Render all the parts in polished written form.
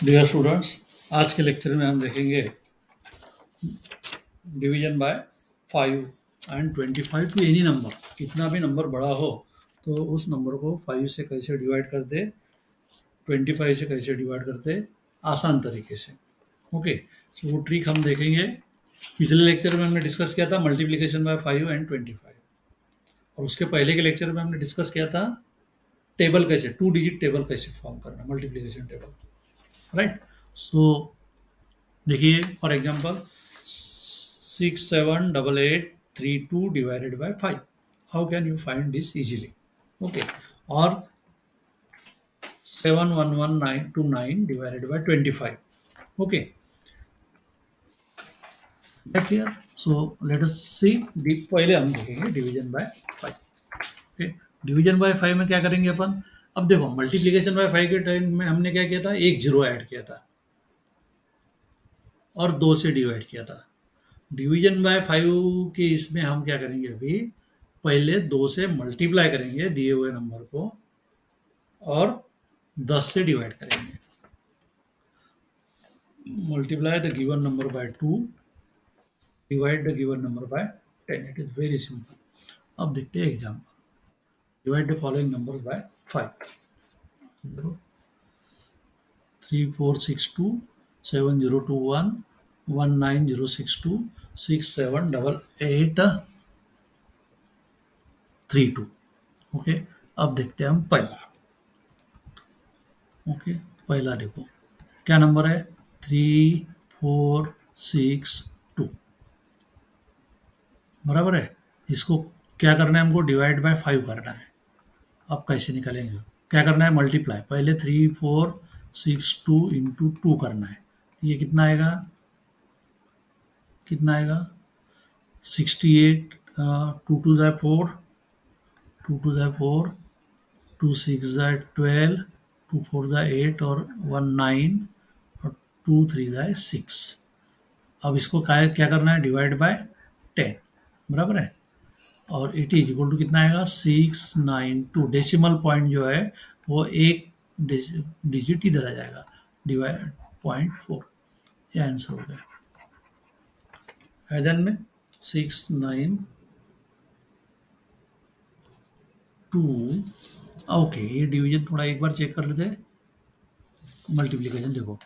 Dear students, आज के lecture में हम देखेंगे division by 5 and 25 to any number. कितना भी नंबर बड़ा हो तो उस नंबर को 5 से कैसे डिवाइड करते, 25 से कैसे डिवाइड करते आसान तरीके से। ओके, सो वो ट्रिक हम देखेंगे। पिछले लेक्चर में हमने डिस्कस किया था मल्टीप्लिकेशन बाय 5 एंड 25, और उसके पहले के लेक्चर में हमने डिस्कस किया था टेबल कैसे, 2 डिजिट टेबल कैसे फॉर्म करना, मल्टीप्लिकेशन टेबल, राइट। सो देखिए, for example 678832 divided by 5. How can you find this easily? Okay, or 71129 divided by 25. Okay, that clear? So let us see. पहले हम देखेंगे division by 5. Okay, division by 5 में क्या करेंगे अपन। अब देखो, मल्टीप्लिकेशन बाय 5 के टाइम में हमने क्या किया था, एक जीरो ऐड किया था और 2 से डिवाइड किया था। डिवीजन बाय 5 के इसमें हम क्या करेंगे, अभी पहले 2 से मल्टीप्लाई करेंगे दिए हुए नंबर को और 10 से डिवाइड करेंगे। Multiply the given number by 2, divide the given number by 10। It is very simple. अब देखते हैं example. Divide the following number by 5। 3462 7021 19062 678832। Okay, अब देखते हैं हम पहला। ओके, पहला देखो क्या नंबर है, 3462, बराबर है। इसको क्या करना है, हमको डिवाइड बाय 5 करना है। अब कैसे निकालेंगे, क्या करना है, मल्टीप्लाई। पहले 3462 इंटू 2 करना है। ये कितना आएगा, 68, 2 2 ज़ा 4, 2 2 ज़ा 4, 2 6 ज़ा 12, 2 4 ज़ा 8 और 1 9 और 2 3 ज़ा 6। अब इसको क्या करना है, डिवाइड बाय 10, बराबर है। और इट इज इक्वल टू कितना आएगा, 692। डेसिमल पॉइंट जो है वो एक डिजिट इधर आ जाएगा, डिवाइड 0.4। ये आंसर हो गया। हैदन में 692। ओके, ये डिवीजन थोड़ा एक बार चेक कर लेते हैं। मल्टीप्लीकेशन देखो,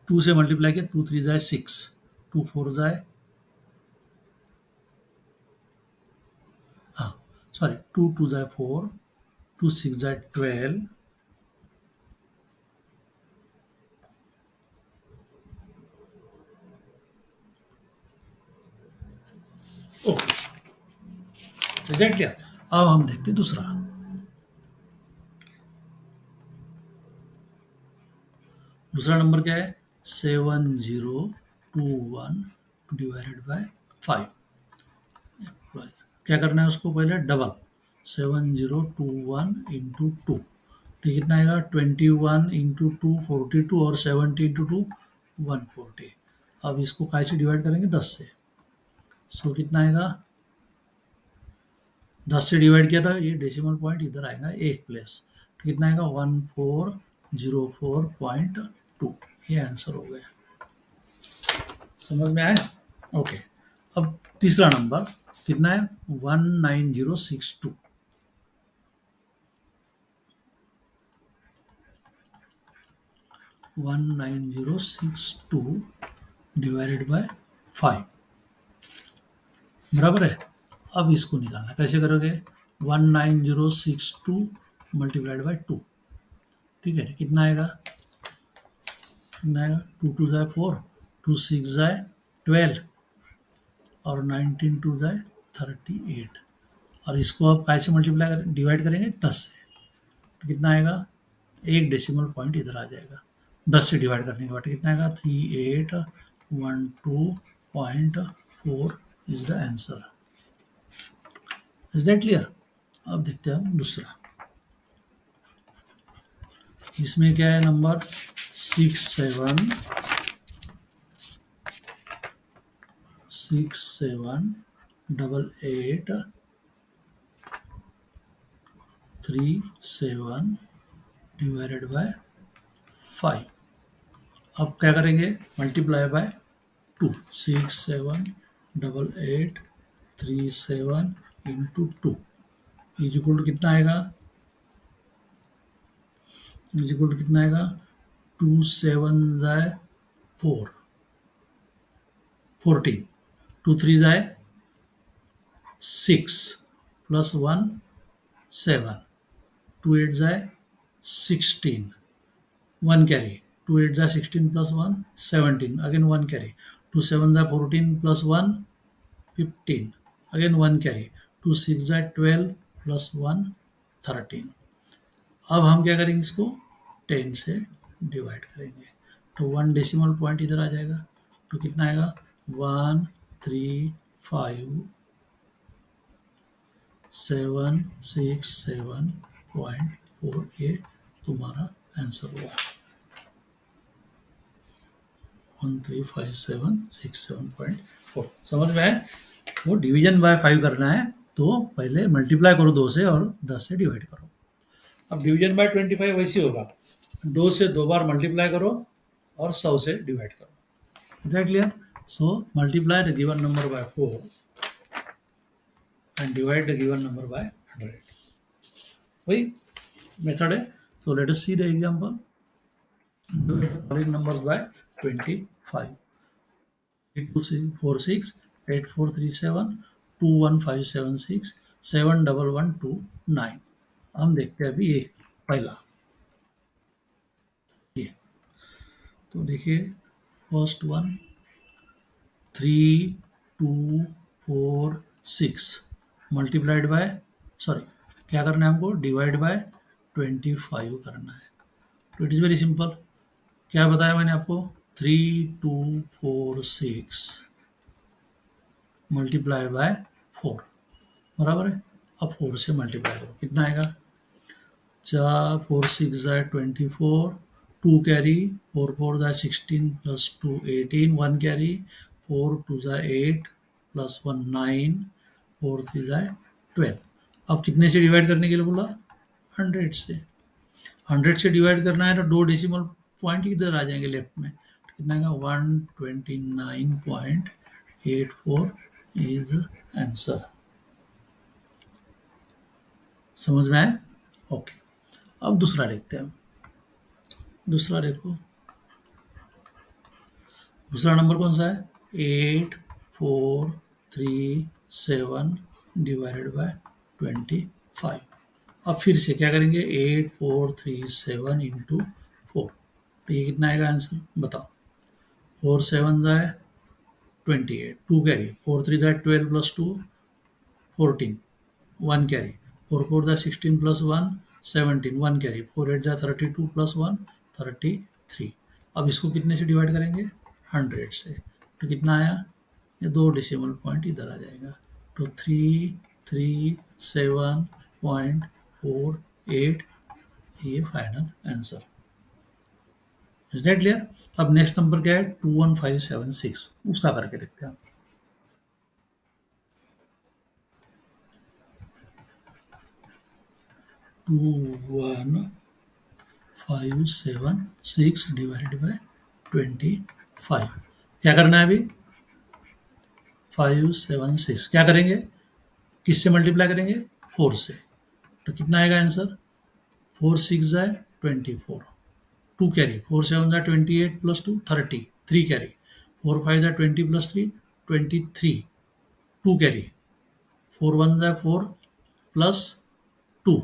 2 से मल्टीप्लाई किया, 2 3 ज़ाए 6, 2 4 ज़ाए, हाँ सॉरी, 2 2 ज़ाए 4, 2 6 ज़ाए 12, ओके, रिजल्ट लिया। अब हम देखते दूसरा। दूसरा नंबर क्या है, 7021 डिवाइडेड बाय 5। क्या करना है, उसको पहले डबल, 7021 इंटू 2, तो कितना आएगा, 21 इंटू 2 42 और 70 इंटू 2 140। अब इसको कैसे डिवाइड करेंगे, 10 से। सो कितना आएगा, 10 से डिवाइड किया था, ये डेसिमल पॉइंट इधर आएगा एक प्लेस, तो कितना आएगा, 1404.2। ये आंसर हो गया। समझ में आया? ओके, अब तीसरा नंबर कितना है, 19062। 19062 डिवाइडेड बाय 5, बराबर है। अब इसको निकालना कैसे करोगे, 19062 मल्टीप्लाइड बाय 2, ठीक है। कितना आएगा, 2 2 ज़ाए 4, 2 6 ज़ाए 12 और 19 2 ज़ाए 38। और इसको अब कैसे मल्टीप्लाई डिवाइड करेंगे, 10 से, तो कितना आएगा, एक डेसिमल पॉइंट इधर आ जाएगा। 10 से डिवाइड करने के बाद कितना आएगा, 3812.4 is the answer. Is that clear? अब देखते हैं हम दूसरा। इसमें क्या है, नंबर 678837 डिवाइडेड बाय 5। अब क्या करेंगे, multiply by 2, 6 7 8 8 3 7 into 2 is equal to कितना आएगा, इज इक्वल टू कितना आएगा, 2 7 जाए 4 14, 2 3 जाए 6 प्लस 1 7, 2 8 जाए 16, 1 कैरी, 2 8 जाए 16 प्लस 1 17, अगेन 1 कैरी, 2 7 जाए 14 प्लस 1 15, अगेन 1 कैरी, 2 6 जाए 12 प्लस 1 13। अब हम क्या करेंगे, इसको 10 से डिवाइड करेंगे तो 1 डेसिमल पॉइंट इधर आ जाएगा, तो कितना आएगा 1 3 5 7 6 7.4, ये तुम्हारा आंसर हुआ 135767.4। समझ में आए? वो डिवीजन बाय 5 करना है तो पहले मल्टीप्लाई करो 2 से और 10 से डिवाइड करो। अब डिवीजन बाय 25 वैसे होगा, 2 से 2 बार मल्टीप्लाई करो और 100 से डिवाइड करो। Is that clear? So multiply the given number by 4 and divide the given number by 100. वही मेथड है। So let us see the example. Following numbers by 25. 8246 8437 21576 71129। हम देखते हैं अभी ये पहला, ये तो देखिए first one 3 2 4 6 multiplied by, sorry क्या करना है हमको, डिवाइड बाय 25 करना है। तो इट इज़ वेरी सिंपल, क्या बताया मैंने आपको, 3 2 4 6 मल्टीप्लाई बाय 4 बराबर है। अब 4 से मल्टीप्लाई करो, कितना आएगा, 4 6 जाए 24, 2 कैरी, 4 4 जाए 16 प्लस 2 18, 1 कैरी, 4 2 जाए 8 प्लस 1 9, 4 3 जाए 12। अब कितने से डिवाइड करने के लिए बोला, 100 से। 100 से डिवाइड करना है तो 2 डेसिमल पॉइंट इधर आ जाएंगे लेफ्ट में, तो कितना आएगा 129.84 इज आंसर। समझ में आया? ओके। अब दूसरा देखते हैं। दूसरा देखो, दूसरा नंबर कौन सा है, 8437 डिवाइडेड बाय 25। अब फिर से क्या करेंगे, 8437 इंटू 4, तो ये कितना आएगा आंसर बताओ। 4 7 जाए 28, 2 कैरी, 4 3 जाए 12 प्लस 2 14, 1 कैरी, 4 4 जाए 16 प्लस 1 17, 1 कैरी, 4 8 जाए 32 प्लस 1 33। अब इसको कितने से डिवाइड करेंगे, 100 से, तो कितना आया, ये 2 डेसिमल पॉइंट इधर आ जाएगा, तो 337.48 ये final answer. Is that clear? अब नेक्स्ट नंबर क्या है, 21576, उसका करके देखते हैं। टू 1576 डिवाइडेड बाय 25, क्या करना है अभी, 576 क्या करेंगे, किससे मल्टीप्लाई करेंगे, 4 से, तो कितना आएगा आंसर, 4 6 जाए 24, 2 कैरी, 4 7 जाए 28 प्लस 2 30, 3 कैरी, 4 5 जाए 20 प्लस 3 23, 2 कैरी, 4 1 जाए 4 प्लस 2,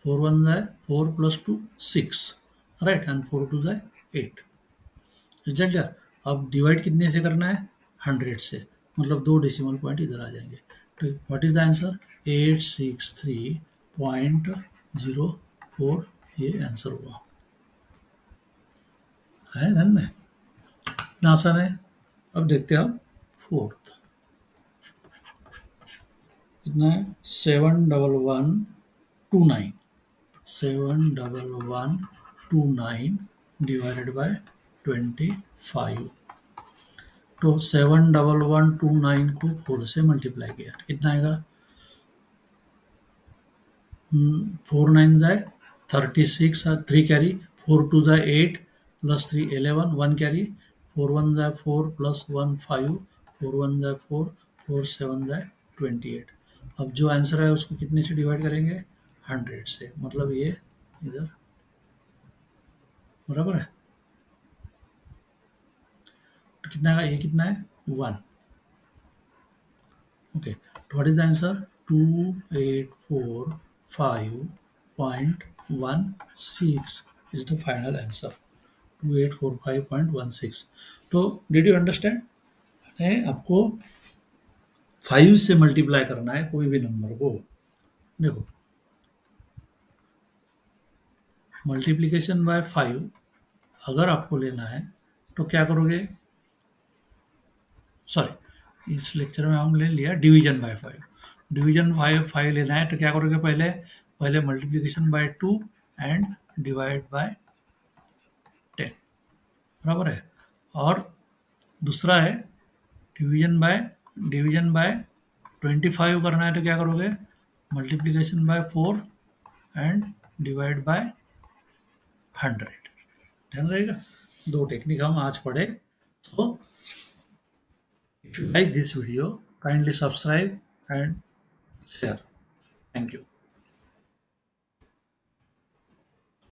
4 1 जाए 4 प्लस 2 6, राइट, एंड 4 2 जाए 8। Is that clear? अब डिवाइड कितने से करना है, 100 से, मतलब 2 डेसिमल पॉइंट इधर आ जाएंगे, तो व्हाट इज द आंसर, 863.04 ये आंसर हुआ है ध्यान में, इतना आसान है। अब देखते हैं हम फोर्थ, कितना है, 71129 71129 डिवाइडेड बाय 25, तो 71129 को 4 से मल्टीप्लाई किया, कितना आएगा, 4 9 जाए 36 3 carry, 4 to the 8 plus 3 11, 1 carry, 4 1 the 4 plus 1 5, 4 1 the 4, 4 7 the 28. अब जो आंसर है उसको कितने से डिवाइड करेंगे? 100 से, मतलब ये इधर बराबर है। तो कितना है? ये कितना है? 1. ओके, तो what is the answer? 2845.16 is the final answer. 2845.16. तो डिड यू अंडरस्टैंड? आपको 5 से मल्टीप्लाई करना है कोई भी नंबर को। देखो, मल्टीप्लीकेशन बाय 5 अगर आपको लेना है तो क्या करोगे? सॉरी, इस लेक्चर में हम ले लिया डिवीजन बाय 5। डिवीजन बाय 5 लेना है तो क्या करोगे? पहले multiplication bye 2 and divide by 10, बराबर है। और दूसरा है डिवीजन बाय 25 करना है तो क्या करोगे? Multiplication bye 4 and divide by 100। ध्यान रहेगा, 2 टेक्निक हम आज पढ़े। तो if you like this video, kindly subscribe and share. Thank you.